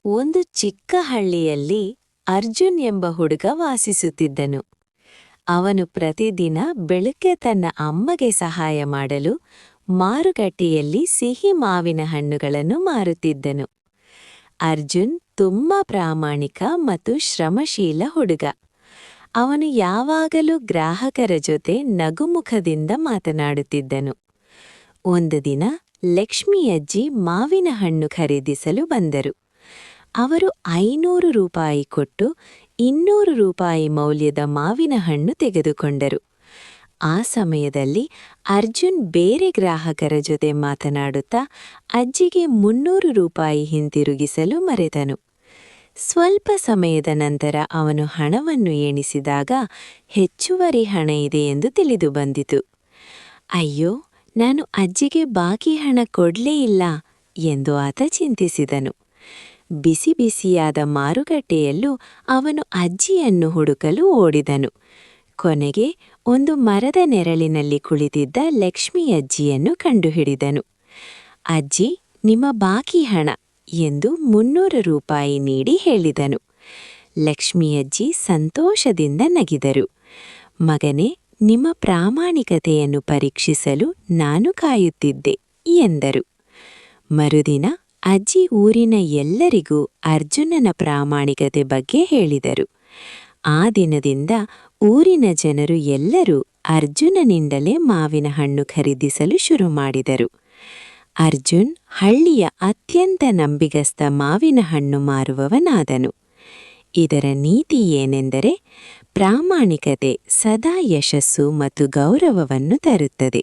ಒಂದು ಚಿಕ್ಕ ಹಳ್ಳಿಯಲ್ಲಿ ಅರ್ಜುನ್ ಎಂಬ ಹುಡುಗ ವಾಸಿಸುತ್ತಿದ್ದನು. ಅವನು ಪ್ರತಿದಿನ ಬೆಳಗ್ಗೆ ತನ್ನ ಅಮ್ಮಗೆ ಸಹಾಯ ಮಾಡಲು ಮಾರುಕಟ್ಟೆಯಲ್ಲಿ ಸಿಹಿ ಮಾವಿನ ಹಣ್ಣುಗಳನ್ನು ಮಾರುತ್ತಿದ್ದನು. ಅರ್ಜುನ್ ತುಂಬಾ ಪ್ರಾಮಾಣಿಕ ಮತ್ತು ಶ್ರಮಶೀಲ ಹುಡುಗ. ಅವನು ಯಾವಾಗಲೂ ಗ್ರಾಹಕರ ಜೊತೆ ನಗುಮುಖದಿಂದ ಮಾತನಾಡುತ್ತಿದ್ದನು. ಒಂದು ದಿನ ಲಕ್ಷ್ಮಿಯಜ್ಜಿ ಮಾವಿನ ಹಣ್ಣು ಖರೀದಿಸಲು ಬಂದರು. ಅವರು 500 ರೂಪಾಯಿ ಕೊಟ್ಟು 200 ರೂಪಾಯಿ ಮೌಲ್ಯದ ಮಾವಿನ ಹಣ್ಣು ತೆಗೆದುಕೊಂಡರು. ಆ ಸಮಯದಲ್ಲಿ ಅರ್ಜುನ್ ಬೇರೆ ಗ್ರಾಹಕರ ಜೊತೆ ಮಾತನಾಡುತ್ತಾ ಅಜ್ಜಿಗೆ 300 ರೂಪಾಯಿ ಹಿಂತಿರುಗಿಸಲು ಮರೆತನು. ಸ್ವಲ್ಪ ಸಮಯದ ನಂತರ ಅವನು ಹಣವನ್ನು ಎಣಿಸಿದಾಗ ಹೆಚ್ಚುವರಿ ಹಣ ಇದೆ ಎಂದು ತಿಳಿದು ಬಂದಿತು. ಅಯ್ಯೋ, ನಾನು ಅಜ್ಜಿಗೆ ಬಾಕಿ ಹಣ ಕೊಡ್ಲೇ ಇಲ್ಲ ಎಂದು ಆತ ಚಿಂತಿಸಿದನು. ಬಿಸಿ ಬಿಸಿಯಾದ ಮಾರುಕಟ್ಟೆಯಲ್ಲೂ ಅವನು ಅಜ್ಜಿಯನ್ನು ಹುಡುಕಲು ಓಡಿದನು. ಕೊನೆಗೆ ಒಂದು ಮರದ ನೆರಳಿನಲ್ಲಿ ಕುಳಿತಿದ್ದ ಲಕ್ಷ್ಮಿಯಜ್ಜಿಯನ್ನು ಕಂಡುಹಿಡಿದನು. ಅಜ್ಜಿ, ನಿಮ್ಮ ಬಾಕಿ ಹಣ ಎಂದು 300 ರೂಪಾಯಿ ನೀಡಿ ಹೇಳಿದನು. ಲಕ್ಷ್ಮಿಯಜ್ಜಿ ಸಂತೋಷದಿಂದ ನಗಿದರು. ಮಗನೇ, ನಿಮ್ಮ ಪ್ರಾಮಾಣಿಕತೆಯನ್ನು ಪರೀಕ್ಷಿಸಲು ನಾನು ಕಾಯುತ್ತಿದ್ದೆ ಎಂದರು. ಮರುದಿನ ಅಜ್ಜಿ ಊರಿನ ಎಲ್ಲರಿಗೂ ಅರ್ಜುನನ ಪ್ರಾಮಾಣಿಕತೆ ಬಗ್ಗೆ ಹೇಳಿದರು. ಆ ದಿನದಿಂದ ಊರಿನ ಜನರು ಎಲ್ಲರೂ ಅರ್ಜುನನಿಂದಲೇ ಮಾವಿನ ಹಣ್ಣು ಖರೀದಿಸಲು ಶುರು ಮಾಡಿದರು. ಅರ್ಜುನ್ ಹಳ್ಳಿಯ ಅತ್ಯಂತ ನಂಬಿಗಸ್ತ ಮಾವಿನ ಹಣ್ಣು ಮಾರುವವನಾದನು. ಇದರ ನೀತಿ ಏನೆಂದರೆ, ಪ್ರಾಮಾಣಿಕತೆ ಸದಾ ಯಶಸ್ಸು ಮತ್ತು ಗೌರವವನ್ನು ತರುತ್ತದೆ.